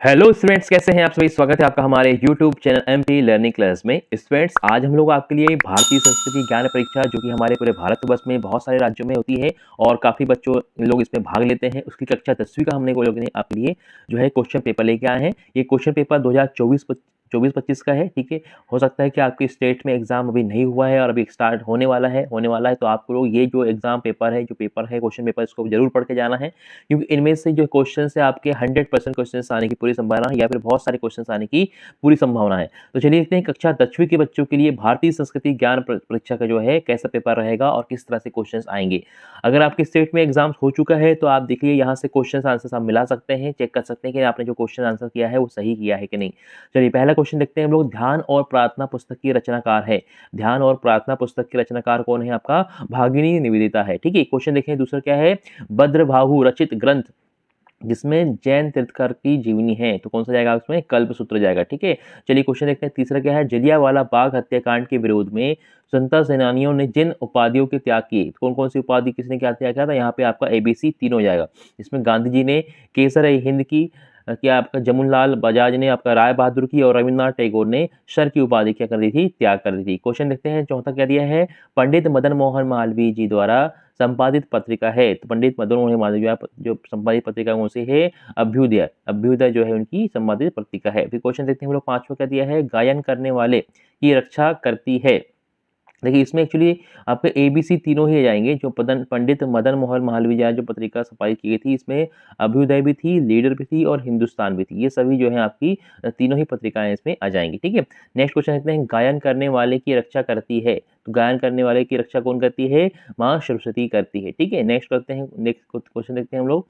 Hello students, कैसे हैं आप सभी। स्वागत है आपका हमारे YouTube channel MP learning class में। स्टूडेंट्स, आज हम लोग आपके लिए भारतीय संस्कृति ज्ञान परीक्षा जो कि हमारे पूरे भारतवर्ष में बहुत सारे राज्यों में होती है और काफ़ी बच्चों लोग इसमें भाग लेते हैं, उसकी कक्षा 10वीं का हमने वो लोग ने आपके लिए जो है क्वेश्चन पेपर लेके आए हैं। ये क्वेश्चन पेपर 2024-25 का है। ठीक है, हो सकता है कि आपके स्टेट में एग्जाम अभी नहीं हुआ है और अभी स्टार्ट होने वाला है तो आप लोग ये जो एग्जाम पेपर है, क्वेश्चन पेपर, इसको जरूर पढ़ के जाना है, क्योंकि इनमें से जो क्वेश्चन है आपके 100% क्वेश्चन आने की पूरी संभावना है या फिर बहुत सारे क्वेश्चन आने की पूरी संभावना है। तो चलिए देखते हैं कक्षा 10वीं के बच्चों के लिए भारतीय संस्कृति ज्ञान परीक्षा का जो है कैसा पेपर रहेगा और किस तरह से क्वेश्चन आएंगे। अगर आपके स्टेट में एग्जाम हो चुका है तो आप देखिए यहाँ से क्वेश्चन आंसर आप मिला सकते हैं, चेक कर सकते हैं कि आपने जो क्वेश्चन आंसर किया है वो सही किया है कि नहीं। चलिए पहला क्वेश्चन देखते हैं हम लोग। ध्यान और प्रार्थना पुस्तक की रचनाकार है। ध्यान और प्रार्थना पुस्तक की रचनाकार कौन है? आपका भागिनी निवेदिता है। ठीक है, क्वेश्चन देखें दूसरा क्या है। भद्रबाहु रचित ग्रंथ जिसमें जैन तीर्थकर की जीवनी है, तो कौन सा जाएगा? उसमें कल्पसूत्र जाएगा। ठीक है, चलिए क्वेश्चन देखते हैं तीसरा क्या है। जलियांवाला बाग हत्याकांड के विरोध में स्वतंत्रता सेनानियों ने जिन उपाधियों के त्याग किए, कौन कौन सी उपाधि किसने क्या त्याग किया था? यहाँ पे आपका ABC तीनों हो जाएगा। इसमें गांधी जी ने केसर हिंद की, क्या आपका जमुनलाल बजाज ने आपका राय बहादुर की, और रविन्द्रनाथ टैगोर ने शर की उपाधि क्या कर दी थी? त्याग कर दी थी। क्वेश्चन देखते हैं चौथा क्या दिया है। पंडित मदन मोहन मालवीय जी द्वारा संपादित पत्रिका है, तो पंडित मदन मोहन मालवीय जो संपादित पत्रिका कौन सी है? अभ्युदय। अभ्युदय जो है उनकी संपादित पत्रिका है। फिर क्वेश्चन देखते हैं हम लोग पांचवा क्या दिया है। गायन करने वाले की रक्षा करती है। देखिए इसमें एक्चुअली आपके ABC तीनों ही आ जाएंगे। जो पंडित मदन मोहन मालवीय जो पत्रिका संपादित की गई थी, इसमें अभ्युदय भी थी, लीडर भी थी और हिंदुस्तान भी थी। ये सभी जो है आपकी तीनों ही पत्रिकाएं इसमें आ जाएंगी। ठीक है, नेक्स्ट क्वेश्चन देखते हैं। गायन करने वाले की रक्षा करती है, तो गायन करने वाले की रक्षा कौन करती है? माँ सरस्वती करती है। ठीक है, नेक्स्ट करते हैं, नेक्स्ट क्वेश्चन देखते हैं हम लोग।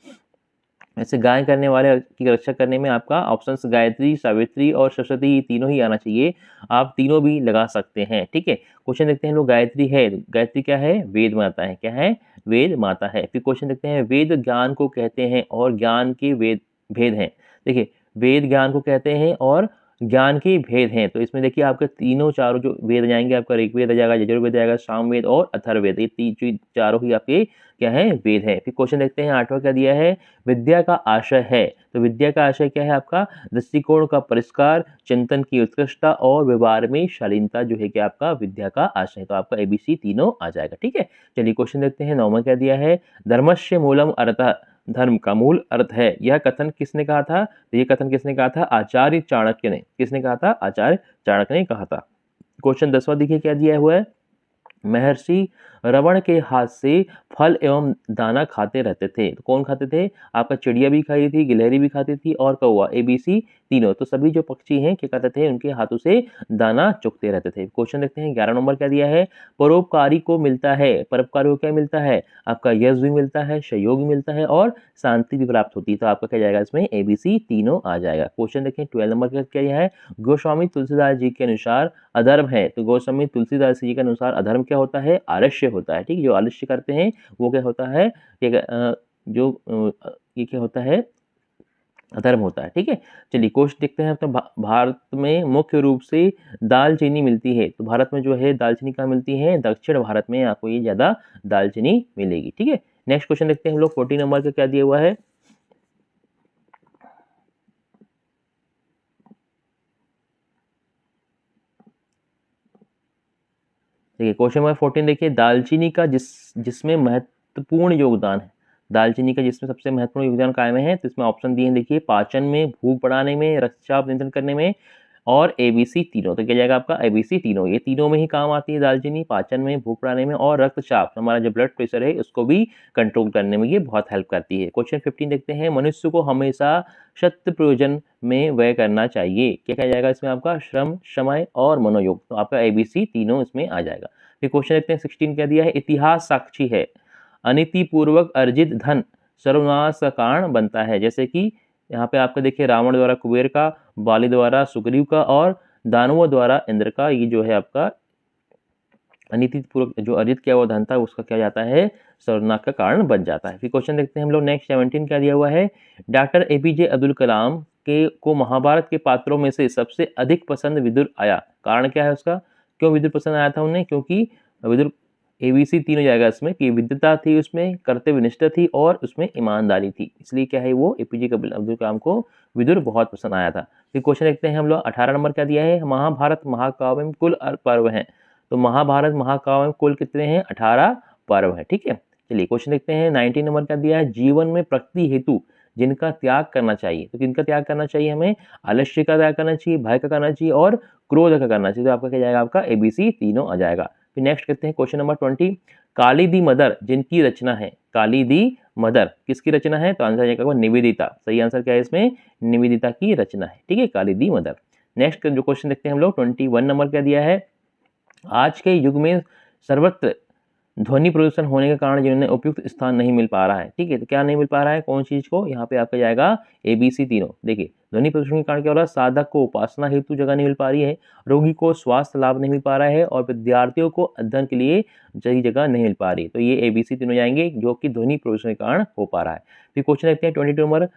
ऐसे गायन करने वाले की रक्षा करने में आपका ऑप्शंस गायत्री, सावित्री और सरस्वती तीनों ही आना चाहिए। आप तीनों भी लगा सकते हैं। ठीक है, क्वेश्चन देखते हैं लोग। गायत्री है, गायत्री क्या है? वेद माता है। क्या है? वेद माता है। फिर क्वेश्चन देखते हैं। वेद ज्ञान को कहते हैं और ज्ञान के वेद भेद हैं। देखिए वेद ज्ञान को कहते हैं और ज्ञान के भेद हैं, तो इसमें देखिए आपके तीनों चारों जो वेद जाएंगे, आपका ऋग्वेद आ जाएगा, यजुर्वेद आ जाएगा, सामवेद और अथर्ववेद। ये चारों ही आपके क्या है? वेद है। फिर क्वेश्चन देखते हैं आठवां क्या दिया है। विद्या का आशय है, तो विद्या का आशय क्या है? आपका दृष्टिकोण का परिष्कार, चिंतन की उत्कृष्टता और व्यवहार में शालीनता जो है कि आपका विद्या का आशय, तो आपका ABC तीनों आ जाएगा। ठीक है, चलिए क्वेश्चन देखते हैं नौवां क्या दिया है। धर्मस्य मूलम अर्थः, धर्म का मूल अर्थ है। यह कथन किसने कहा था? तो ये कथन किसने कहा था? आचार्य चाणक्य ने। किसने कहा था? आचार्य चाणक्य ने कहा था। क्वेश्चन 10वां देखिए क्या दिया हुआ है। महर्षि रवण के हाथ से फल एवं दाना खाते रहते थे, तो कौन खाते थे? आपका चिड़िया भी खाई थी, गिलहरी भी खाती थी और कौवा, ABC तीनों। तो सभी जो पक्षी हैं क्या करते थे? उनके हाथों से दाना चुगते रहते थे। क्वेश्चन देखते हैं 11 नंबर क्या दिया है। परोपकारी को मिलता है, परोपकारी को क्या मिलता है? आपका यश भी मिलता है, सहयोग भी मिलता है और शांति भी प्राप्त होती है, तो आपका क्या जाएगा? इसमें ABC तीनों आ जाएगा। क्वेश्चन देखें 12 नंबर का क्या है। गोस्वामी तुलसीदास जी के अनुसार अधर्म है, तो गोस्वामी तुलसीदास जी के अनुसार अधर्म क्या होता है? आलस्य होता है। ठीक है, जो आलस्य करते हैं वो क्या होता है? ये क्या होता है? अधर्म होता है। ठीक है, चलिए क्वेश्चन देखते हैं। तो भारत में मुख्य रूप से दालचीनी मिलती है, तो भारत में जो है दालचीनी कहाँ मिलती है? दक्षिण भारत में आपको ये ज्यादा दालचीनी मिलेगी। ठीक है, नेक्स्ट क्वेश्चन देखते हैं हम लोग। 14 नंबर का क्या दिया हुआ है। देखिए क्वेश्चन नंबर 14 देखिए। दालचीनी का जिसमें महत्वपूर्ण योगदान है, दालचीनी का जिसमें सबसे महत्वपूर्ण योगदान कायम है, तो इसमें ऑप्शन दिए हैं देखिए। पाचन में, भूख बढ़ाने में, रक्तचाप नियंत्रण करने में और ABC तीनों। तो क्या जाएगा आपका? ABC तीनों। ये तीनों में ही काम आती है दालचीनी, पाचन में, भूख बढ़ाने में और रक्तचाप, हमारा जो ब्लड प्रेशर है उसको भी कंट्रोल करने में ये बहुत हेल्प करती है। क्वेश्चन 15 देखते हैं। मनुष्य को हमेशा शत प्रयोजन में व्यय करना चाहिए, क्या क्या जाएगा इसमें? आपका श्रम, समय और मनोयोग, तो आपका ABC तीनों इसमें आ जाएगा। फिर क्वेश्चन देखते हैं 16 क्या दिया है। इतिहास साक्षी है, अनीति पूर्वक अर्जित धन सर्वनाश का कारण बनता है। जैसे कि यहाँ पे आपका देखिए रावण द्वारा कुबेर का, बाली द्वारा सुग्रीव का और दानवों द्वारा इंद्र का, ये जो है आपका अनीति पूर्वक जो अर्जित किया हुआ धन था उसका क्या जाता है? सर्वनाश का कारण बन जाता है। फिर क्वेश्चन देखते हैं हम लोग नेक्स्ट 17 क्या दिया हुआ है। डॉक्टर APJ अब्दुल कलाम के को महाभारत के पात्रों में से सबसे अधिक पसंद विदुर आया, कारण क्या है उसका? क्यों विदुर पसंद आया था उन्हें? क्योंकि विदुर ABC 3 हो जाएगा इसमें कि विद्वता थी, उसमें कर्तव्यनिष्ठा थी और उसमें ईमानदारी थी, इसलिए क्या है वो APJ अब्दुल कलाम को विदुर बहुत पसंद आया था। फिर क्वेश्चन देखते हैं हम लोग 18 नंबर क्या दिया है, महाभारत महाकाव्य में कुल पर्व हैं। तो महाभारत महाकाव्य में कुल कितने हैं, 18 पर्व है। ठीक है, चलिए क्वेश्चन देखते हैं 19 नंबर क्या दिया है, जीवन में प्रकृति हेतु जिनका त्याग करना चाहिए। तो किनका त्याग करना चाहिए हमें, आलस्य का त्याग करना चाहिए, भय का करना चाहिए और क्रोध का करना चाहिए। तो आपका क्या जाएगा, आपका ABC तीनों आ जाएगा। फिर नेक्स्ट करते हैं क्वेश्चन नंबर 20, काली दी मदर जिनकी रचना है, काली दी मदर किसकी रचना है, तो आंसर जाएगा निवेदिता। सही आंसर क्या है इसमें, निवेदिता की रचना है। ठीक है, काली दी मदर। नेक्स्ट जो क्वेश्चन देखते हैं हम लोग 21 नंबर क्या दिया है, आज के युग में सर्वत्र ध्वनि प्रदूषण होने के कारण जिन्हें उपयुक्त स्थान नहीं मिल पा रहा है। ठीक है, तो क्या नहीं मिल पा रहा है, कौन चीज को, यहाँ पे आपका जाएगा ABC तीनों। देखिए ध्वनि प्रदूषण के कारण क्या हो रहा है, साधक को उपासना हेतु जगह नहीं मिल पा रही है, रोगी को स्वास्थ्य लाभ नहीं मिल पा रहा है और विद्यार्थियों को अध्ययन के लिए सही जगह नहीं मिल पा रही। तो ये ABC तीनों जाएंगे जो कि ध्वनि प्रदूषण के कारण हो पा रहा है। फिर क्वेश्चन देखते हैं 22 नंबर,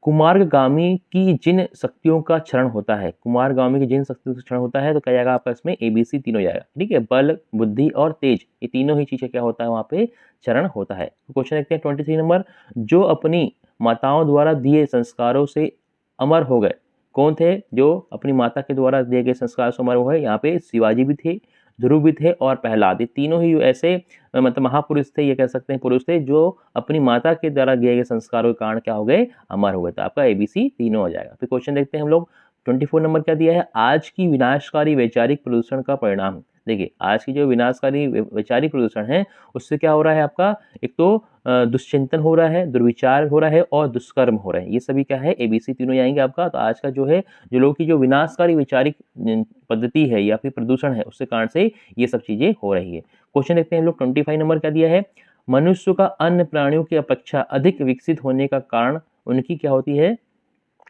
कुमारगामी की जिन शक्तियों का क्षरण होता है, कुमारगामी की जिन शक्तियों का क्षरण होता है, तो क्या जाएगा आपका इसमें ABC तीनों जाएगा। ठीक है, बल बुद्धि और तेज ये तीनों ही चीजें क्या होता है वहां पे क्षरण होता है। क्वेश्चन देखते हैं 23 नंबर, जो अपनी माताओं द्वारा दिए संस्कारों से अमर हो गए, कौन थे जो अपनी माता के द्वारा दिए गए संस्कार से अमर हुए, यहाँ पे शिवाजी भी थे, ध्रुव भी थे और प्रहलाद, ये तीनों ही ऐसे मतलब महापुरुष थे, ये कह सकते हैं पुरुष थे जो अपनी माता के द्वारा दिए गए संस्कारों के कारण क्या हो गए, अमर हो गए। तो आपका ABC तीनों हो जाएगा। फिर क्वेश्चन देखते हैं हम लोग 24 नंबर क्या दिया है, आज की विनाशकारी वैचारिक प्रदूषण का परिणाम। देखिए आज की जो विनाशकारी वैचारिक प्रदूषण है उससे क्या हो रहा है आपका, एक तो दुश्चिंतन हो रहा है, दुर्विचार हो रहा है और दुष्कर्म हो रहे हैं, ये सभी क्या है ABC तीनों आएंगे आपका। तो आज का जो है जो लोग की जो विनाशकारी वैचारिक पद्धति है या फिर प्रदूषण है उसके कारण से ये सब चीजें हो रही है। क्वेश्चन देखते हैं हम लोग 25 नंबर क्या दिया है, मनुष्य का अन्य प्राणियों की अपेक्षा अधिक विकसित होने का कारण उनकी क्या होती है,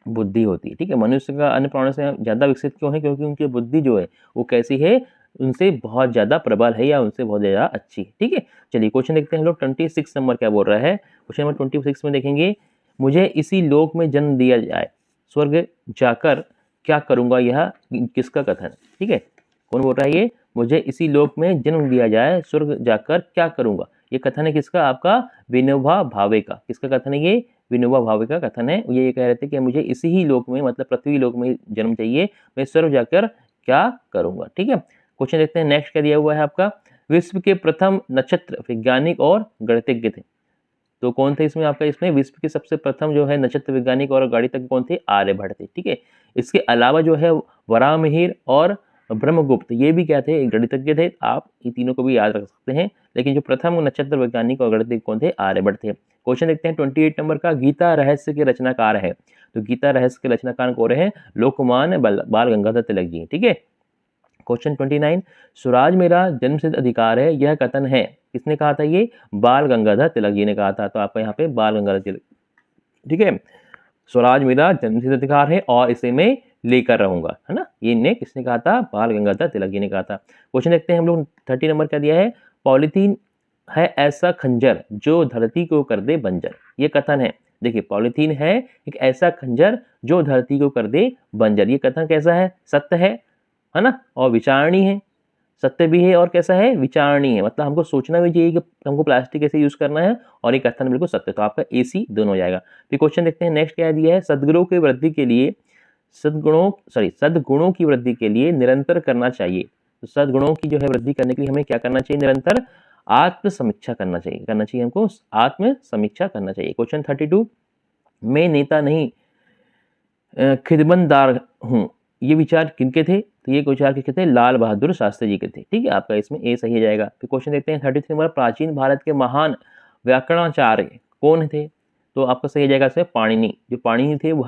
बुद्धि होती है। ठीक है, मनुष्य का अन्य प्राणियों से ज्यादा विकसित क्यों है, क्योंकि उनकी बुद्धि जो है वो कैसी है, उनसे बहुत ज्यादा प्रबल है या उनसे बहुत ज्यादा अच्छी। ठीक है, चलिए क्वेश्चन देखते हैं हम लोग 26 नंबर क्या बोल रहा है। क्वेश्चन नंबर 26 में देखेंगे, मुझे इसी लोक में जन्म दिया जाए, स्वर्ग जाकर क्या करूंगा, यह किसका कथन। ठीक है, कौन बोल रहा है ये, मुझे इसी लोक में जन्म दिया जाए, स्वर्ग जाकर क्या करूंगा, ये कथन है किसका, आपका विनोबा भावे का। किसका कथन है ये, विनोबा भावे का कथन है। ये कह रहे थे कि मुझे इसी ही लोक में मतलब पृथ्वी लोक में जन्म चाहिए, मैं स्वर्ग जाकर क्या करूंगा। ठीक है, क्वेश्चन देखते हैं नेक्स्ट क्या दिया हुआ है आपका, विश्व के प्रथम नक्षत्र वैज्ञानिक और गणितज्ञ थे। तो कौन थे इसमें आपका, इसमें विश्व के सबसे प्रथम जो है नक्षत्र वैज्ञानिक और गणितज्ञ कौन थे, आर्यभट्ट थे। ठीक है, इसके अलावा जो है वराहमिहिर और ब्रह्मगुप्त ये भी क्या थे, गणितज्ञ थे। आप ये तीनों को भी याद रख सकते हैं, लेकिन जो प्रथम नक्षत्र वैज्ञानिक और गणितज्ञ कौन थे, आर्यभट्ट थे। क्वेश्चन देखते हैं 28 नंबर का, गीता रहस्य के रचनाकार है। तो गीता रहस्य के रचनाकार कौन है, लोकमान्य बाल गंगाधर तिलक जी। ठीक है, क्वेश्चन 29, स्वराज मेरा जन्मसिद्ध अधिकार है, यह कथन है, किसने कहा था, ये बाल गंगाधर तिलक जी ने कहा था। तो आपका यहाँ पे बाल गंगाधर तिलक। ठीक है, स्वराज मेरा जन्मसिद्ध अधिकार है और इसे मैं लेकर रहूंगा, है ना, ये ने किसने कहा था, बाल गंगाधर तिलक जी ने कहा था। क्वेश्चन देखते हैं हम लोग 30 नंबर क्या दिया है, पॉलीथीन है ऐसा खंजर जो धरती को कर दे बंजर, ये कथन है। देखिए पॉलीथीन है एक ऐसा खंजर जो धरती को कर दे बंजर, ये कथन कैसा है, सत्य है ना, और विचारणीय है, सत्य भी है और कैसा है, विचारणीय है, मतलब हमको सोचना भी चाहिए कि हमको प्लास्टिक कैसे यूज करना है, और ये कथन बिल्कुल सत्य। तो आपका AC दोनों हो जाएगा। फिर क्वेश्चन देखते हैं नेक्स्ट क्या दिया है, सद्गुणों की वृद्धि के लिए सद्गुणों की वृद्धि के लिए निरंतर करना चाहिए। तो सद्गुणों की जो है वृद्धि करने के लिए हमें क्या करना चाहिए, निरंतर आत्म समीक्षा करना चाहिए हमको आत्म समीक्षा करना चाहिए। क्वेश्चन 32, मैं नेता नहीं खिदमतदार हूँ, ये विचार किनके थे, तो ये विचार किसके थे, लाल बहादुर शास्त्री जी के थे। ठीक है, आपका इसमें A सही हो जाएगा। फिर क्वेश्चन देखते हैं 33 नंबर, प्राचीन भारत के महान व्याकरणाचार्य कौन थे, तो आपका सही हो जाएगा इसमें पाणिनि। जो पाणिनि थे वो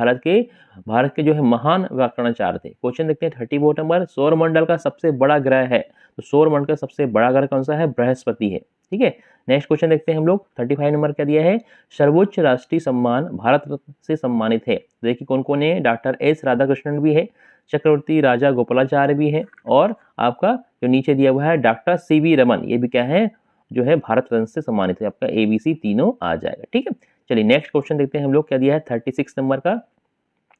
भारत के जो है महान व्याकरणाचार्य थे। क्वेश्चन देखते हैं 34 नंबर, सौरमंडल का सबसे बड़ा ग्रह है, तो सौरमंडल का सबसे बड़ा ग्रह कौन सा है, बृहस्पति है। ठीक है, नेक्स्ट क्वेश्चन देखते हैं हम लोग 35 नंबर क्या दिया है, सर्वोच्च राष्ट्रीय सम्मान भारत रत्न से सम्मानित है। देखिए कौन कौन है, डॉक्टर S राधाकृष्णन भी है, चक्रवर्ती राजा गोपालाचार्य भी है, और आपका जो नीचे दिया हुआ है डॉक्टर CV रमन, ये भी क्या है, जो है भारत रत्न से सम्मानित है। आपका ABC तीनों आ जाएगा। ठीक है, चलिए नेक्स्ट क्वेश्चन देखते हैं हम लोग क्या दिया है 36 नंबर का,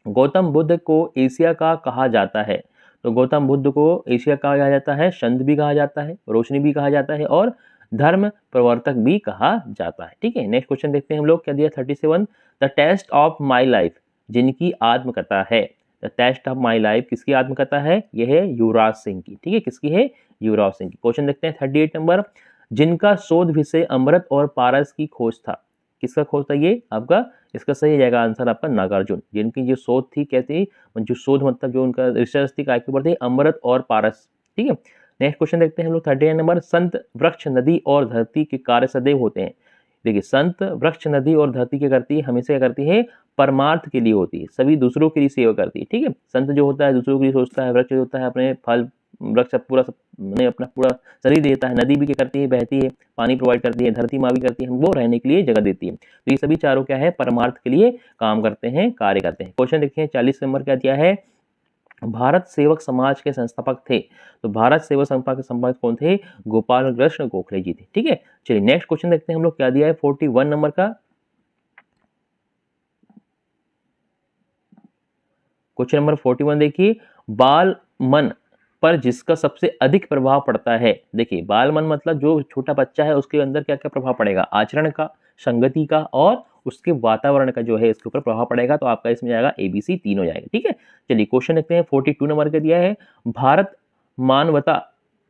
गौतम बुद्ध को एशिया का कहा जाता है। तो गौतम बुद्ध को एशिया कहा जाता है, चंद्र भी कहा जाता है, रोशनी भी कहा जाता है और धर्म प्रवर्तक भी कहा जाता है। ठीक है, नेक्स्ट क्वेश्चन देखते हैं हम लोग, क्या दिया 37, the test of my life जिनकी आत्मकथा है। The test of my life किसकी आत्मकथा है? यह है युवराज सिंह की। ठीक है, किसकी है? युवराज सिंह की। क्वेश्चन देखते हैं 38 नंबर, जिनका शोध विषय अमृत और पारस की खोज था। किसका खोज था ये आपका? इसका सही जाएगा आंसर आपका नागार्जुन। जिनकी जो शोध थी, कहती जो शोध मतलब जो उनका रिसर्च थी, काय के ऊपर थी? अमृत और पारस। ठीक है, नेक्स्ट क्वेश्चन देखते हैं हम लोग 39 नंबर, संत वृक्ष नदी और धरती के कार्य सदैव होते हैं। देखिए, संत वृक्ष नदी और धरती क्या करती है? हमेशा क्या करती है? परमार्थ के लिए होती है, सभी दूसरों के लिए सेवा करती है। ठीक है, संत जो होता है दूसरों के लिए सोचता है, वृक्ष जो होता है अपने फल वृक्ष पूरा ने अपना पूरा शरीर देता है, नदी भी क्या करती है? बहती है, पानी प्रोवाइड करती है, धरती माँ भी करती है, हमको रहने के लिए जगह देती है। तो ये सभी चारों क्या है? परमार्थ के लिए काम करते हैं, कार्य करते हैं। क्वेश्चन देखिए 40 नंबर, क्या दिया है? भारत सेवक समाज के संस्थापक थे। तो भारत सेवक संस्थापक के संस्थापक कौन थे? गोपाल कृष्ण गोखले जी थे। ठीक है, चलिए नेक्स्ट क्वेश्चन देखते हैं हम लोग, क्या दिया है 41 नंबर का। क्वेश्चन नंबर 41 देखिए, बाल मन पर जिसका सबसे अधिक प्रभाव पड़ता है। देखिए, बाल मन मतलब जो छोटा बच्चा है उसके अंदर क्या क्या प्रभाव पड़ेगा? आचरण का, संगति का और उसके वातावरण का जो है इसके ऊपर प्रभाव पड़ेगा। तो आपका इसमें जाएगा ABC 3 हो जाएगा। ठीक है, चलिए क्वेश्चन देखते हैं 42 नंबर का दिया है, भारत मानवता,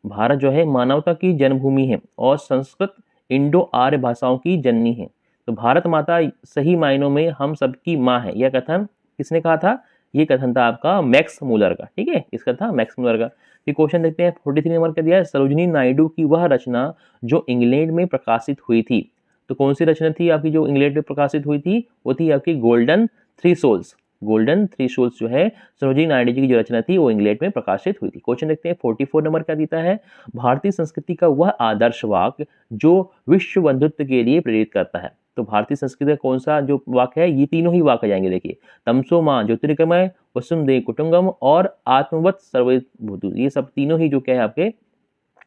भारत जो है मानवता की जन्मभूमि है और संस्कृत इंडो आर्य भाषाओं की जननी है। तो भारत माता सही मायनों में हम सबकी माँ है। यह कथन किसने कहा था? ये कथन था आपका मैक्स मूलर का। ठीक है, इसका था मैक्स मूलर का। फिर क्वेश्चन देखते हैं 43 नंबर का दिया है, सरोजिनी नायडू की वह रचना जो इंग्लैंड में प्रकाशित हुई थी। तो कौन सी रचना थी आपकी जो इंग्लैंड में प्रकाशित हुई थी? वो थी आपकी golden three souls. Golden three souls जो है सरोजिनी नायडू जी की जो रचना थी वो इंग्लैंड में प्रकाशित हुई थी। क्वेश्चन देखते हैं 44 नंबर का देता है, भारतीय संस्कृति का वह आदर्श वाक्य जो विश्व बंधुत्व के लिए प्रेरित करता है। तो भारतीय संस्कृति का कौन सा जो वाक्य है? ये तीनों ही वाक्य जाएंगे। देखिए, तमसो मां ज्योतिर्गमय, वसुंधैव कुटुंबकम और आत्मवत् सर्वभूत, ये सब तीनों ही जो क्या है आपके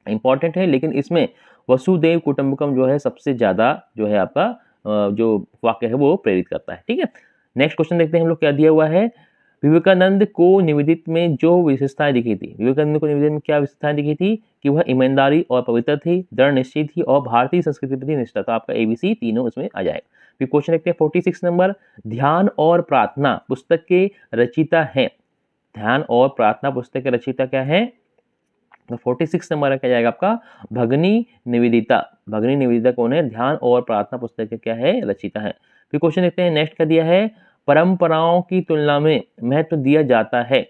इंपॉर्टेंट है। लेकिन इसमें वसुदेव कुटुंबकम जो है सबसे ज्यादा जो है आपका जो वाक्य है वो प्रेरित करता है। ठीक है, नेक्स्ट क्वेश्चन देखते हैं हम लोग, क्या दिया हुआ है, विवेकानंद को निवेदित में जो विशेषताएं दिखी थी। विवेकानंद को निवेदित में क्या विशेषताएं दिखी थी? कि वह ईमानदारी और पवित्र थी, दृढ़ निश्चय थी और भारतीय संस्कृति प्रति निष्ठा। तो आपका ABC तीनों इसमें आ जाएगा। फिर क्वेश्चन देखते हैं 46 नंबर, ध्यान और प्रार्थना पुस्तक के रचयिता है। ध्यान और प्रार्थना पुस्तक के रचयिता क्या है? तो 46 नंबर क्या जाएगा आपका? भगनी निवेदिता। भगनी निवेदिता कौन है? ध्यान और प्रार्थना पुस्तक के क्या है? रचयिता है। फिर क्वेश्चन देखते हैं नेक्स्ट क्या दिया है, परंपराओं की तुलना में महत्व दिया जाता है।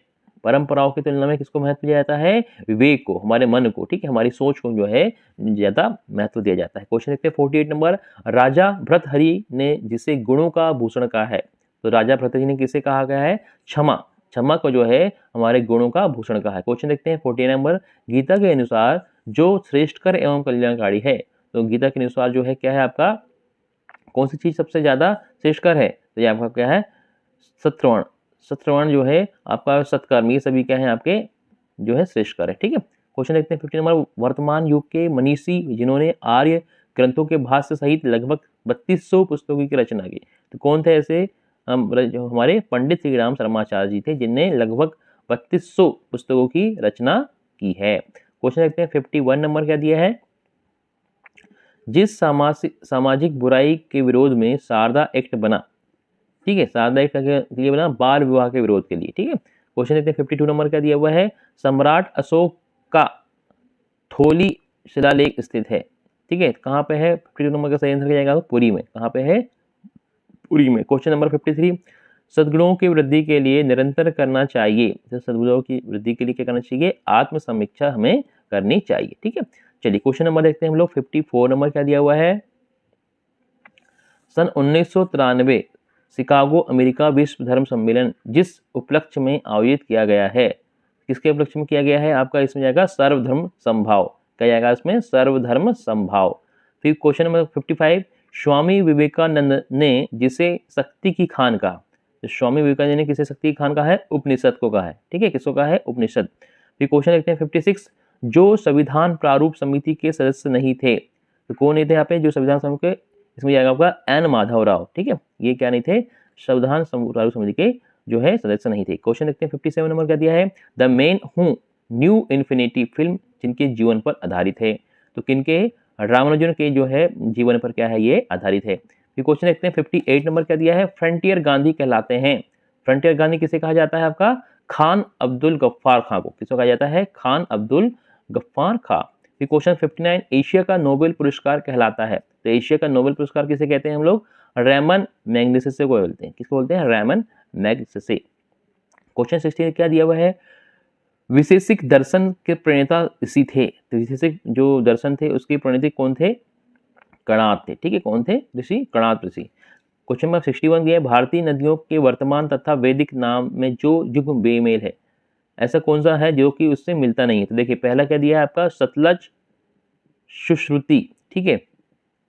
परंपराओं की तुलना में किसको महत्व दिया जाता है? विवेक को, हमारे मन को, ठीक है, हमारी सोच को जो है ज्यादा महत्व दिया जाता है। क्वेश्चन देखते हैं 48 नंबर, राजा भर्तृहरि ने जिसे गुणों का भूषण कहा है। तो राजा भर्तृहरि ने किसे कहा गया है? क्षमा, क्षमा को जो है हमारे गुणों का भूषण कहा है। क्वेश्चन देखते हैं 49 नंबर, गीता के अनुसार जो श्रेष्ठकर एवं कल्याणकारी है। तो गीता के अनुसार जो है क्या है आपका? कौन सी चीज सबसे ज्यादा श्रेष्ठकर है? तो ये आपका क्या है? सत्रवण। सत्रवण जो है आपका सत्कर्म, ये सभी क्या है आपके जो है श्रेष्ठकर है। ठीक है, क्वेश्चन देखते हैं 50 नंबर, वर्तमान युग के मनीषी जिन्होंने आर्य ग्रंथों के भाष्य सहित लगभग 3200 पुस्तकों की रचना की। तो कौन थे ऐसे? जो हमारे पंडित श्री राम शर्माचार्य जी थे, जिनने लगभग 3200 पुस्तकों की रचना की है। क्वेश्चन देखते हैं 51 नंबर क्या दिया है, जिस सामाजिक बुराई के विरोध में शारदा एक्ट बना। ठीक है, शारदा एक्ट के लिए बना? बाल विवाह के विरोध के लिए। ठीक है, क्वेश्चन देखते हैं 52 नंबर क्या दिया हुआ है, सम्राट अशोक का थोली शिलालेख स्थित है। ठीक है, कहाँ पे है? 52 नंबर का सही आंसर क्या जाएगा? पुरी में। कहाँ पे है? पुरी में। क्वेश्चन नंबर 53, सद्गुणों की वृद्धि के लिए निरंतर करना चाहिए। तो सद्गुणों की वृद्धि के लिए क्या करना चाहिए? आत्म समीक्षा हमें करनी चाहिए। ठीक है, चलिए क्वेश्चन नंबर देखते हैं हम लोग 54 नंबर क्या दिया हुआ है, सन 1993 शिकागो अमेरिका विश्व धर्म सम्मेलन जिस उपलक्ष्य में आयोजित किया गया है, किसके उपलक्ष्य में किया गया है? आपका इसमें जाएगा सर्वधर्म संभाव। क्या जाएगा इसमें? सर्वधर्म संभाव। फिर क्वेश्चन नंबर 55, स्वामी विवेकानंद ने जिसे शक्ति की खान कहा। तो स्वामी विवेकानंद ने किसे शक्ति की खान कहा है? उपनिषद को कहा है। ठीक है, किसको कहा है? उपनिषद। फिर क्वेश्चन देखते हैं 56, जो संविधान प्रारूप समिति के सदस्य नहीं थे। तो कौन नहीं थे यहाँ पे जो संविधान समिति के? इसमें जाएगा आपका एन माधव राव। ठीक है, ये क्या नहीं थे? संविधान प्रारूप समिति के जो है सदस्य नहीं थे। क्वेश्चन देखते हैं 57 नंबर क्या दिया है, the man who new infinity film जिनके जीवन पर आधारित है। तो किनके? रामानुजन के जो है जीवन पर क्या है ये आधारित है। फिर क्वेश्चन देखते हैं 58 नंबर क्या दिया है, फ्रंटियर गांधी कहलाते हैं। फ्रंटियर गांधी किसे कहा जाता है आपका, खान अब्दुल गफ्फार खां को। किसको कहा जाता है, खान अब्दुल गफ्फार खां। फिर क्वेश्चन 59, एशिया का नोबेल पुरस्कार कहलाता है। तो एशिया का नोबेल पुरस्कार किसे कहते हैं हम लोग, रैमन मैग्सेसे को बोलते हैं। किसको बोलते हैं, रैमन मैग्सेसे। क्वेश्चन 60 क्या दिया हुआ है, विशेषिक दर्शन के प्रणेता ऋषि थे। तो विशेषिक जो दर्शन थे उसके प्रणेता कौन थे, कणाद थे। ठीक है, कौन थे, ऋषि कणाद ऋषि। क्वेश्चन नंबर 61 दिया है, भारतीय नदियों के वर्तमान तथा वैदिक नाम में जो युग्म बेमेल है, ऐसा कौन सा है जो कि उससे मिलता नहीं है। तो देखिए पहला क्या दिया है आपका, सतलज सुश्रुति। ठीक है,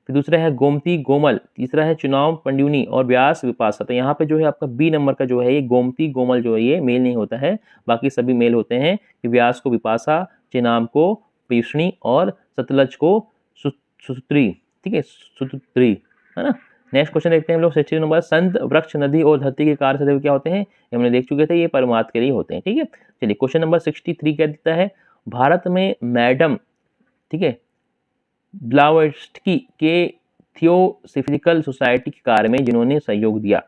फिर दूसरा है गोमती गोमल, तीसरा है चुनाव पंड्यूनी और व्यास विपाशा। तो यहाँ पे जो है आपका बी नंबर का जो है ये गोमती गोमल जो है ये मेल नहीं होता है, बाकी सभी मेल होते हैं। कि व्यास को विपाशा, चिनाब को पीषणी और सतलज को सुत्री। ठीक है, सुत्री है ना। नेक्स्ट क्वेश्चन देखते हैं हम लोग 60 नंबर, संत वृक्ष नदी और धरती के कार्य सदैव क्या होते हैं, ये हमने देख चुके थे, ये परमात्मा के लिए होते हैं। ठीक है, चलिए क्वेश्चन नंबर 63 क्या देता है, भारत में मैडम, ठीक है, ब्लावस्की के थियोसॉफिकल सोसाइटी के कार्य में जिन्होंने सहयोग दिया।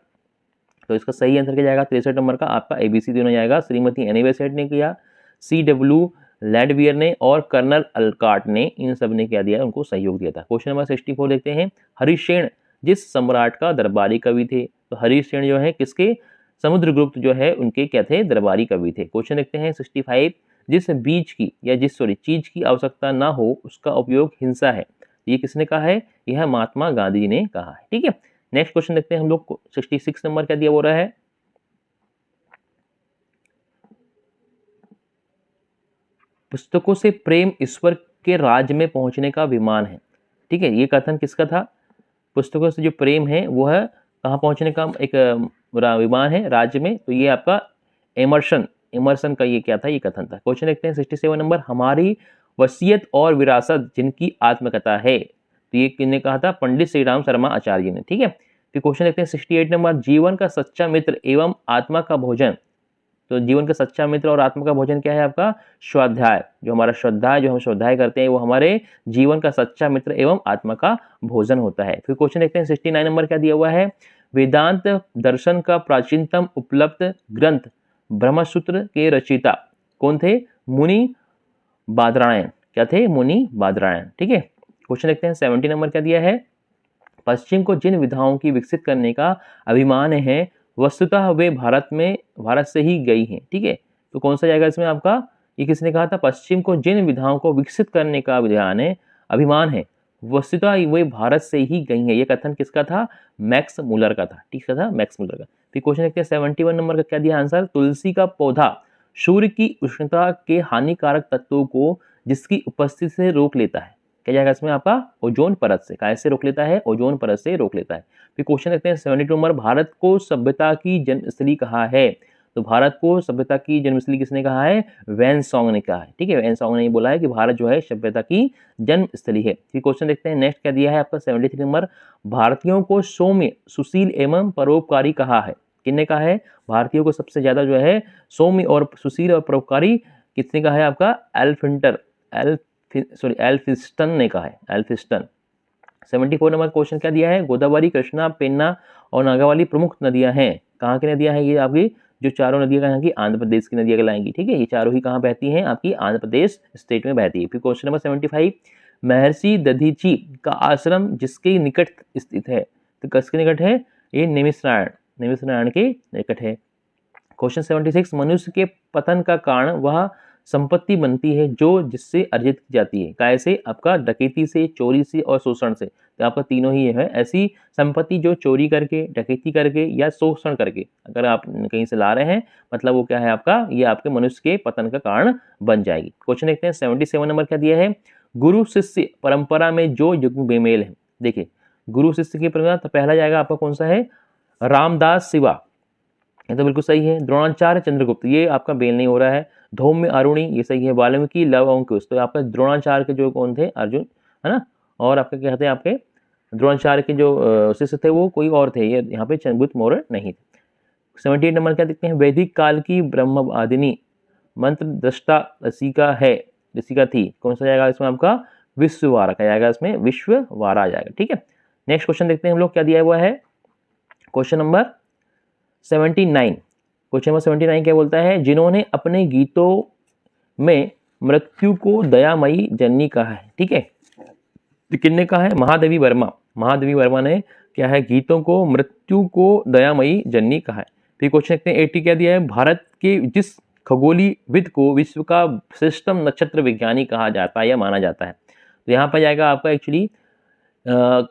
तो इसका सही आंसर क्या जाएगा, 63 नंबर का आपका ABC दोनों जाएगा। श्रीमती एनी बेसेंट ने किया, CW लैंडवियर ने और कर्नल अलकाट ने, इन सब ने क्या दिया, उनको सहयोग दिया था। क्वेश्चन नंबर 64 देखते हैं, हरिशेन जिस सम्राट का दरबारी कवि थे। तो हरिशेन जो है किसके, समुद्रगुप्त जो है उनके क्या थे, दरबारी कवि थे। क्वेश्चन देखते हैं 65, जिस बीज की या जिस चीज की आवश्यकता ना हो उसका उपयोग हिंसा है। ये किसने कहा है, यह महात्मा गांधी ने कहा है। ठीक है, नेक्स्ट क्वेश्चन देखते हैं हम लोग 66 नंबर क्या दिया हो रहा है, पुस्तकों से प्रेम ईश्वर के राज्य में पहुंचने का विमान है। ठीक है, ये कथन किसका था, पुस्तकों से जो प्रेम है वो है कहाँ पहुंचने का एक विमान है, राज्य में। तो ये आपका एमर्सन का ये क्या था, ये कथन था। क्वेश्चन देखते हैं 67 नंबर, हमारी वसीयत और विरासत जिनकी आत्मकथा है। तो ये किसने कहा था, पंडित श्री राम शर्मा आचार्य ने। ठीक है, फिर क्वेश्चन देखते हैं 68 नंबर, जीवन का सच्चा मित्र एवं आत्मा का भोजन। तो जीवन का सच्चा मित्र और आत्मा का भोजन क्या है आपका, स्वाध्याय। जो हमारा स्वाध्याय, जो हम स्वाध्याय करते हैं वो हमारे जीवन का सच्चा मित्र एवं आत्मा का भोजन होता है। फिर क्वेश्चन देखते हैं 69 नंबर क्या दिया हुआ है, वेदांत दर्शन का प्राचीनतम उपलब्ध ग्रंथ ब्रह्मसूत्र के रचयिता कौन थे, मुनि बादरायण। क्या थे, मुनि बादरायण। ठीक है, क्वेश्चन देखते हैं 70 नंबर क्या दिया है, पश्चिम को जिन विधाओं की विकसित करने का अभिमान है वस्तुतः वे भारत से ही गई हैं। ठीक है, तो कौन सा जाएगा इसमें आपका, ये किसने कहा था, पश्चिम को जिन विधाओं को विकसित करने का अभिमान है वस्तुतः वे भारत से ही गई हैं। ये कथन किसका था, मैक्स मुलर का था। ठीक था, मैक्स मुलर का। फिर क्वेश्चन देखते हैं 71 नंबर का क्या दिया आंसर, तुलसी का पौधा सूर्य की उष्णता के हानिकारक तत्वों को जिसकी उपस्थिति से रोक लेता है। क्या जाएगा इसमें आपका, ओजोन परत से। कैसे रोक लेता है, ओजोन परत से रोक लेता है। फिर क्वेश्चन देखते हैं 72 नंबर, भारत को सभ्यता की जन्मस्थली कहा है। तो भारत को सभ्यता की जन्मस्थली किसने कहा है, वैन सॉन्ग ने कहा है। ठीक है, वैन सॉन्ग ने बोला है कि भारत जो है सभ्यता की जन्मस्थली है। फिर क्वेश्चन देखते हैं नेक्स्ट क्या दिया है आपका 73 नंबर, भारतीयों को सौम्य सुशील एवं परोपकारी कहा है। किसने कहा है, भारतीयों को सबसे ज्यादा जो है सौम्य और सुशील और परोपकारी किसने कहा है आपका, एल्फिंस्टन ने कहा है, एल्फिंस्टन। 74 नंबर क्वेश्चन क्या दिया है, गोदावरी, कृष्णा, पेन्ना और नागावली प्रमुख नदियां हैं। कहाँ की नदियां हैं ये आपकी, जो चारों नदियां कहाँ की, आंध्र प्रदेश की नदियां कहलाएंगी। ठीक है, ये चारों ही कहाँ बहती हैं, आपकी आंध्र प्रदेश स्टेट में बहती है। फिर क्वेश्चन नंबर 75, महर्षि दधीची का आश्रम जिसके निकट स्थित है। तो किसके निकट है, ये निमिषनारायण के निकट है। क्वेश्चन 76, मनुष्य के पतन का कारण वह संपत्ति बनती है जो जिससे अर्जित की जाती है। कैसे, आपका डकैती से, चोरी से और शोषण से। तो आपका तीनों ही है, ऐसी संपत्ति जो चोरी करके, डकैती करके या शोषण करके अगर आप कहीं से ला रहे हैं, मतलब वो क्या है आपका, ये आपके मनुष्य के पतन का कारण बन जाएगी। क्वेश्चन देखते हैं 77 नंबर क्या दिया है, गुरु शिष्य परंपरा में जो युग्म बेमेल है। देखिए गुरु शिष्य की परंपरा, तो पहला जाएगा आपका कौन सा है, रामदास शिवा, ये तो बिल्कुल सही है। द्रोणाचार्य चंद्रगुप्त, ये आपका बेल नहीं हो रहा है। धौम्य अरुणी, ये सही है। वाल्मीकि लव अंकुश, तो आपका द्रोणाचार्य के जो कौन थे, अर्जुन है ना, और आपके क्या कहते हैं, आपके द्रोणाचार्य के जो शिष्य थे वो कोई और थे, ये यहाँ पे चंद्रगुप्त मौर्य नहीं थे। 78 नंबर क्या देखते हैं, वैदिक काल की ब्रह्मवादिनी मंत्र दृष्टा रसिका थी। कौन सा जाएगा इसमें आपका, विश्ववारा क्या जाएगा इसमें, विश्ववारा आ जाएगा। ठीक है, नेक्स्ट क्वेश्चन देखते हैं हम लोग क्या दिया हुआ है। क्वेश्चन नंबर 79, क्वेश्चन नंबर 79 क्या बोलता है, जिन्होंने अपने गीतों में मृत्यु को दयामयी जननी कहा है। ठीक है, किसने कहा है, महादेवी वर्मा। महादेवी वर्मा ने क्या है, गीतों को मृत्यु को दयामयी जननी कहा है। फिर क्वेश्चन देखते हैं 80 क्या दिया है, भारत के जिस खगोलीविद को विश्व का श्रेष्ठतम नक्षत्र विज्ञानी कहा जाता है या माना जाता है। तो यहाँ पर जाएगा आपका एक्चुअली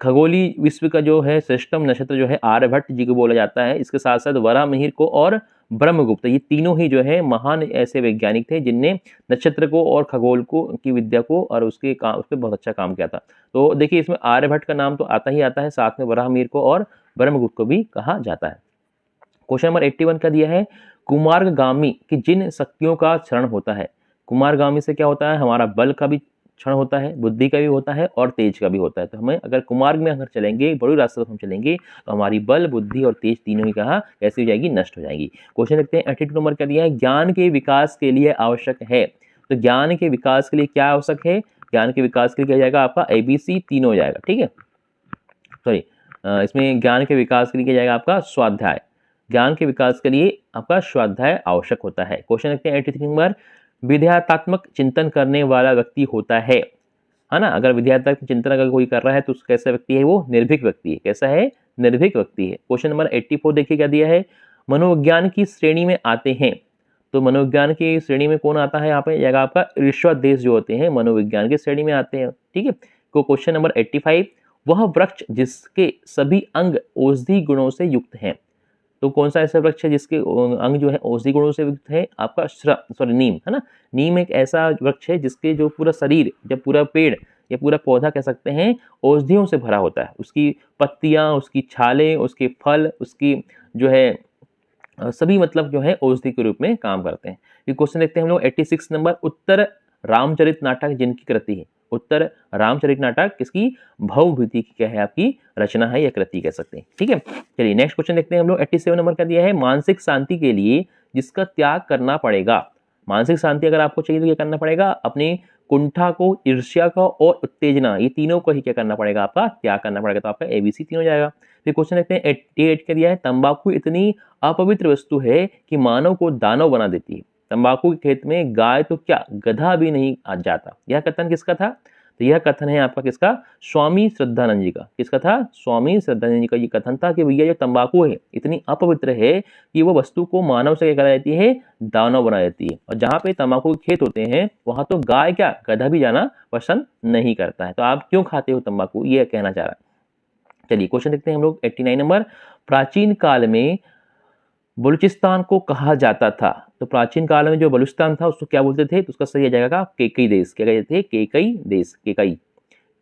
खगोली विश्व का जो है श्रेष्ठतम नक्षत्र जो है आर्यभट्ट जी को बोला जाता है। इसके साथ साथ वराहमिहिर को और ब्रह्मगुप्त, ये तीनों ही जो है महान ऐसे वैज्ञानिक थे जिनने नक्षत्र को और खगोल को की विद्या को और उसके काम, उस पर बहुत अच्छा काम किया था। तो देखिए इसमें आर्यभट्ट का नाम तो आता ही आता है, साथ में वराहमिहिर को और ब्रह्मगुप्त को भी कहा जाता है। क्वेश्चन नंबर 81 का दिया है, कुमारगामी की जिन शक्तियों का क्षरण होता है। कुमारगामी से क्या होता है, हमारा बल का भी क्षण होता है, बुद्धि का भी होता है और तेज का भी होता है। तो हमें अगर कुमार्ग में अगर चलेंगे, बड़ी रास्ते पर हम चलेंगे तो हमारी बल, बुद्धि और तेज तीनों ही कहा कैसी हो जाएगी, नष्ट हो जाएगी। क्वेश्चन देखते हैं 82 नंबर क्या दिया है, ज्ञान के विकास के लिए आवश्यक है। तो ज्ञान के विकास के लिए क्या आवश्यक है, ज्ञान के विकास के लिए क्या जाएगा आपका ABC तीनों हो जाएगा। ठीक है, सॉरी इसमें ज्ञान के विकास के लिए क्या जाएगा आपका स्वाध्याय। ज्ञान के विकास के लिए आपका स्वाध्याय आवश्यक होता है। क्वेश्चन देखते हैं 83 नंबर, विद्यात्मक चिंतन करने वाला व्यक्ति होता है ना। अगर विद्यात्मक चिंतन अगर कोई कर रहा है तो कैसा व्यक्ति है, वो निर्भीक व्यक्ति है। कैसा है, निर्भीक व्यक्ति है। क्वेश्चन नंबर 84 देखिए क्या दिया है, मनोविज्ञान की श्रेणी में आते हैं। तो मनोविज्ञान की श्रेणी में कौन आता है, यहाँ पे जाएगा आपका ऋषभ देश जो होते हैं मनोविज्ञान की श्रेणी में आते हैं। ठीक है, तो क्वेश्चन नंबर 85, वह वृक्ष जिसके सभी अंग औषधि गुणों से युक्त हैं। तो कौन सा ऐसा वृक्ष है जिसके अंग जो है औषधि गुणों से युक्त है, आपका नीम है ना। नीम एक ऐसा वृक्ष है जिसके जो पूरा शरीर, जब पूरा पेड़ या पूरा पौधा कह सकते हैं औषधियों से भरा होता है। उसकी पत्तियां, उसकी छालें, उसके फल, उसकी जो है सभी मतलब जो है औषधि के रूप में काम करते हैं। ये क्वेश्चन देखते हैं हम लोग 86 नंबर, उत्तर रामचरित नाटक जिनकी कृति है। उत्तर रामचरित नाटक किसकी, भवभूति की क्या है आपकी रचना है या कृति कह सकते हैं। ठीक है, चलिए नेक्स्ट क्वेश्चन देखते हैं हम लोग 87 नंबर का दिया है, मानसिक शांति के लिए जिसका त्याग करना पड़ेगा। मानसिक शांति अगर आपको चाहिए तो क्या करना पड़ेगा, अपनी कुंठा को, ईर्ष्या को और उत्तेजना, ये तीनों को ही क्या करना पड़ेगा, आपका त्याग करना पड़ेगा। तो आपका ABC तीनों हो जाएगा। फिर क्वेश्चन देखते हैं 88 का दिया है, तंबाकू इतनी अपवित्र वस्तु है कि मानव को दानव बना देती है। तंबाकू के खेत में गाय तो क्या गधा भी नहीं आ जाता। यह कथन किसका था, तो यह कथन है आपका किसका, स्वामी श्रद्धानंद जी का। किसका था, स्वामी श्रद्धानंद जी का ये कथन था कि भैया जो तंबाकू है इतनी अपवित्र है कि वो वस्तु को मानव से क्या करा देती है, दानव बना देती है। और जहाँ पे तंबाकू के खेत होते हैं वहां तो गाय क्या गधा भी जाना पसंद नहीं करता है। तो आप क्यों खाते हो तंबाकू, ये कहना चाह रहा है। चलिए क्वेश्चन देखते हैं हम लोग 89 नंबर, प्राचीन काल में बलूचिस्तान को कहा जाता था। तो प्राचीन काल में जो बलूचिस्तान था उसको क्या बोलते थे, तो उसका सही आ जाएगा केकई देश। क्या कहते थे, केकई देश, केकई।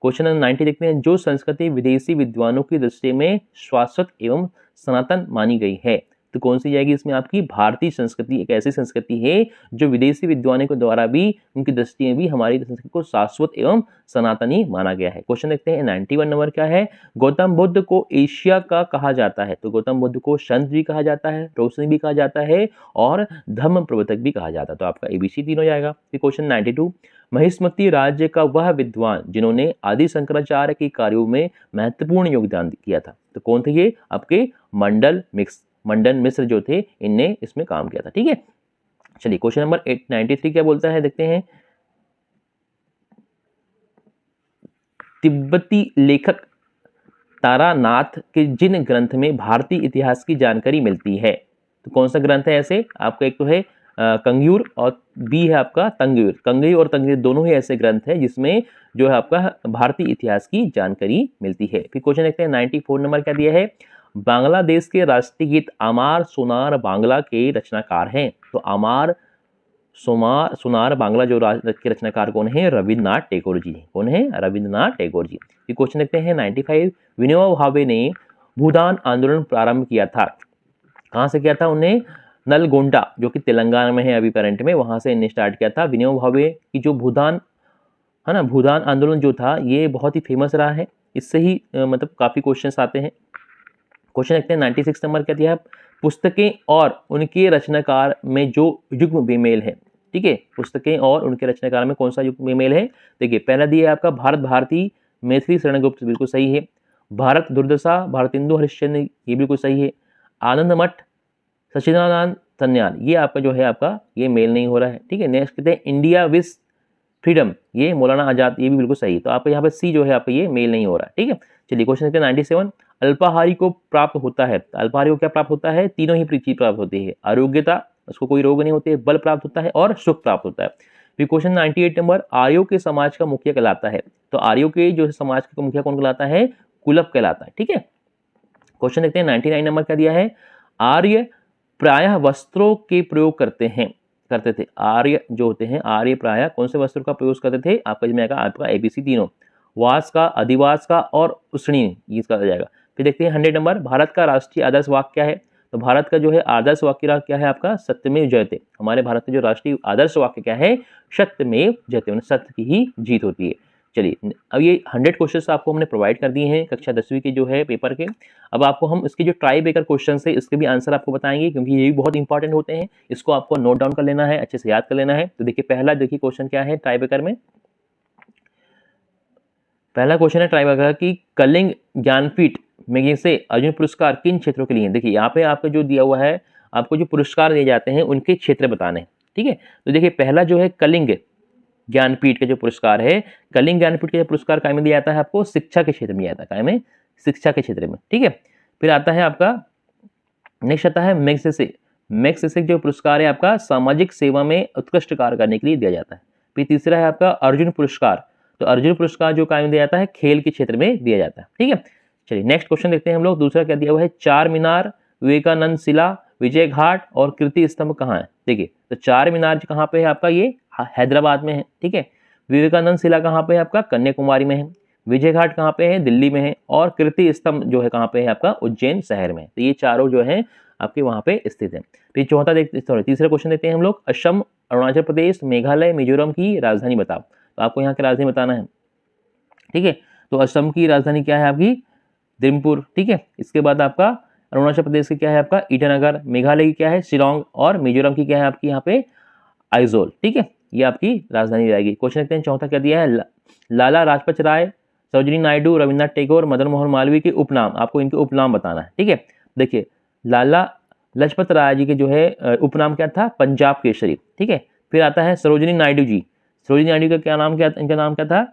क्वेश्चन नंबर 90 देखते हैं, जो संस्कृति विदेशी विद्वानों की दृष्टि में शाश्वत एवं सनातन मानी गई है। तो कौन सी जाएगी इसमें आपकी, भारतीय संस्कृति एक ऐसी संस्कृति है जो विदेशी विद्वानों के द्वारा भी, उनकी दृष्टि में भी हमारी संस्कृति को शाश्वत एवं सनातनी माना गया है। क्वेश्चन देखते हैं 91 नंबर क्या है, गौतम बुद्ध को एशिया का कहा जाता है। तो गौतम बुद्ध को संत भी कहा जाता है, रोशनी भी कहा जाता है और धर्म प्रवर्तक भी कहा जाता है। तो आपका ABC तीन हो जाएगा। फिर क्वेश्चन 92, महिष्मती राज्य का वह विद्वान जिन्होंने आदि शंकराचार्य के कार्यों में महत्वपूर्ण योगदान किया था। तो कौन थे ये, आपके मंडन मिश्र जो थे, इनने इसमें काम किया था। ठीक है, चलिए क्वेश्चन नंबर 93 क्या बोलता है, देखते हैं। तिब्बती लेखक तारानाथ के जिन ग्रंथ में भारतीय इतिहास की जानकारी मिलती है। तो कौन सा ग्रंथ है ऐसे, आपका एक तो है कंगयूर और बी है आपका तंगयूर। कंगयूर और तंगयूर दोनों ही ऐसे ग्रंथ हैं जिसमें जो है आपका भारतीय इतिहास की जानकारी मिलती है। फिर क्वेश्चन देखते हैं 94 नंबर क्या दिया है, बांग्लादेश के राष्ट्रीय गीत अमार सोनार बांग्ला के रचनाकार हैं। तो अमार सोनार बांग्ला जो के रचनाकार कौन है, रविन्द्रनाथ टैगोर जी। कौन है, रविन्द्रनाथ टैगोर जी। फिर क्वेश्चन देखते हैं 95, विनोबा भावे ने भूदान आंदोलन प्रारंभ किया था। कहाँ से किया था उन्हें, नलगोंडा जो कि तेलंगाना में है अभी करंट में, वहां से इन्हें स्टार्ट किया था। विनोबा भावे की जो भूदान है ना, भूदान आंदोलन जो था ये बहुत ही फेमस रहा है। इससे ही मतलब काफी क्वेश्चंस आते हैं। क्वेश्चन देखते हैं 96 नंबर क्या दिया है, पुस्तकें और उनके रचनाकार में जो युग्म बेमेल है। ठीक है, पुस्तकें और उनके रचनाकार में कौन सा युग में मेल है? देखिए पहला दिया है आपका भारत भारती मैथिली शरण गुप्त, बिल्कुल सही है। भारत दुर्दशा भारतेंदु हरिश्चंद्र, ये बिल्कुल सही है। आनंद मठ सच्चिदानंद सन्याल, ये आपका जो है आपका ये मेल नहीं हो रहा है, ठीक है। नेक्स्ट कहते हैं इंडिया विद फ्रीडम, ये मौलाना आजाद, ये भी बिल्कुल सही। तो आपका यहाँ पे सी जो है आपका ये मेल नहीं हो रहा है, ठीक है। चलिए क्वेश्चन कहते हैं 97, अल्पाहारी को प्राप्त होता है, अल्पाहारी को क्या प्राप्त होता है? तीनों ही चीज प्राप्त होती है, आरोग्यता, उसको कोई रोग नहीं होते है, बल प्राप्त होता है और सुख प्राप्त होता है। फिर क्वेश्चन 98 नंबर, आर्यों के समाज का मुखिया कहलाता है, तो आर्यों के जो समाज का मुखिया कौन कहलाता है? कुलप कहलाता है, ठीक है। क्वेश्चन देखते हैं 99 नंबर क्या दिया है? आर्य प्रायः वस्त्रों के प्रयोग करते थे। आर्य जो होते हैं, आर्य प्रायः कौन से वस्त्रों का प्रयोग करते थे? आपका जिसमें आएगा आपका एबीसी तीनों, वास का, अधिवास का और उष्णी, ये इसका आ जाएगा। फिर देखते हैं 100 नंबर, भारत का राष्ट्रीय आदर्श वाक्य क्या है? तो भारत का जो है आदर्श वाक्य क्या है आपका? सत्यमेव जयते। हमारे भारत का जो राष्ट्रीय आदर्श वाक्य क्या है? सत्यमेव जयते, सत्य की ही जीत होती है। चलिए अब ये 100 क्वेश्चन आपको हमने प्रोवाइड कर दिए हैं कक्षा 10वीं के जो है पेपर के। अब आपको हम इसके जो ट्राई बेकर क्वेश्चन है इसके भी आंसर आपको बताएंगे, क्योंकि ये भी बहुत इंपॉर्टेंट होते हैं। इसको आपको नोट डाउन कर लेना है, अच्छे से याद कर लेना है। तो देखिए पहला देखिए क्वेश्चन क्या है ट्राई बेकर में। पहला क्वेश्चन है ट्राई बेकर की कलिंग ज्ञानपीठ में से अर्जुन पुरस्कार किन क्षेत्रों के लिए? देखिए यहाँ पे आपको जो दिया हुआ है, आपको जो पुरस्कार दिए जाते हैं उनके क्षेत्र बताने हैं, ठीक है। तो देखिए पहला जो है कलिंग ज्ञानपीठ का जो पुरस्कार है, कलिंग ज्ञानपीठ का जो पुरस्कार काय में दिया जाता है आपको? शिक्षा के क्षेत्र में दिया जाता है, काय में? शिक्षा के क्षेत्र में, ठीक है। फिर आता है आपका नेक्स्ट आता है मैग्सेसे जो पुरस्कार है आपका सामाजिक सेवा में उत्कृष्ट कार्य करने के लिए दिया जाता है। फिर तीसरा है आपका अर्जुन पुरस्कार, तो अर्जुन पुरस्कार जो काय में दिया जाता है? खेल के क्षेत्र में दिया जाता है, ठीक है। चलिए नेक्स्ट क्वेश्चन देखते हैं हम लोग। दूसरा क्या दिया हुआ है? चार मीनार, विवेकानंद शिला, विजय घाट और कीर्ति स्तंभ कहाँ है? देखिए तो चार मीनार कहाँ पे है आपका? ये हैदराबाद में है, ठीक है। विवेकानंद शिला कहाँ पे है आपका? कन्याकुमारी में है। विजय घाट कहाँ पे है? दिल्ली में है। और कीर्ति स्तंभ जो है कहाँ पे है आपका? उज्जैन शहर में। तो ये चारों जो है आपके वहाँ पे स्थित है। फिर चौथा तीसरा क्वेश्चन देखते हैं हम लोग। असम, अरुणाचल प्रदेश, मेघालय, मिजोरम की राजधानी बताओ। तो आपको यहाँ की राजधानी बताना है, ठीक है। तो असम की राजधानी क्या है आपकी? दिम्पुर, ठीक है। इसके बाद आपका अरुणाचल प्रदेश की क्या है आपका? ईटानगर। मेघालय की क्या है? शिलोंग। और मिजोरम की क्या है आपकी यहाँ पे? आइजोल, ठीक है। ये आपकी राजधानी रहेगी। क्वेश्चन देखते हैं चौथा क्या दिया है? लाला लाजपत राय, सरोजिनी नायडू, रविन्द्रनाथ टैगोर, मदन मोहन मालवीय के उपनाम, आपको इनके उपनाम बताना है, ठीक है। देखिए लाला लाजपत राय जी के जो है उपनाम क्या था? पंजाब केसरी, ठीक है। फिर आता है सरोजिनी नायडू जी, सरोजिनी नायडू का क्या नाम, क्या इनका नाम क्या था?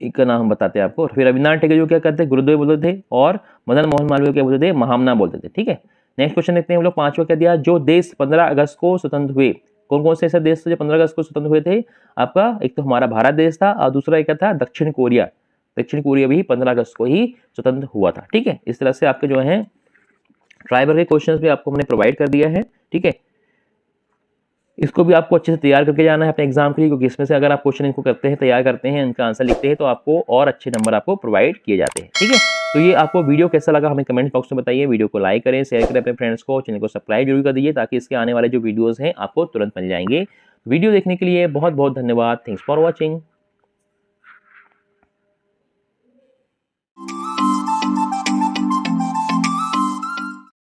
इनका नाम हम बताते हैं आपको। फिर रविन्द्रनाथ टैगोर जो क्या करते हैं? गुरुदेव बोलते थे। और मदन मोहन मालवीय क्या बोलते थे? महामना बोलते थे, ठीक है। नेक्स्ट क्वेश्चन देखते हैं हम लोग। पांचवा क्या दिया? जो देश 15 अगस्त को स्वतंत्र हुए, कौन कौन से ऐसे देश थे जो 15 अगस्त को स्वतंत्र हुए थे? आपका एक तो हमारा भारत देश था और दूसरा एक था दक्षिण कोरिया। दक्षिण कोरिया भी 15 अगस्त को ही स्वतंत्र हुआ था, ठीक है। इस तरह से आपके जो है ट्राइबर के क्वेश्चन भी आपको हमने प्रोवाइड कर दिया है, ठीक है। इसको भी आपको अच्छे से तैयार करके जाना है अपने एग्जाम के लिए, क्योंकि इसमें से अगर आप क्वेश्चन इनको करते हैं, तैयार करते हैं, इनका आंसर लिखते हैं, तो आपको और अच्छे नंबर आपको प्रोवाइड किए जाते हैं, ठीक है। तो ये आपको वीडियो कैसा लगा हमें कमेंट बॉक्स में बताइए। वीडियो को लाइक करें, शेयर करें अपने फ्रेंड्स को, चैनल को सब्सक्राइब जरूर कर दीजिए, ताकि इसके आने वाले जो वीडियोस हैं आपको तुरंत मिल जाएंगे। वीडियो देखने के लिए बहुत बहुत धन्यवाद। Thanks for watching.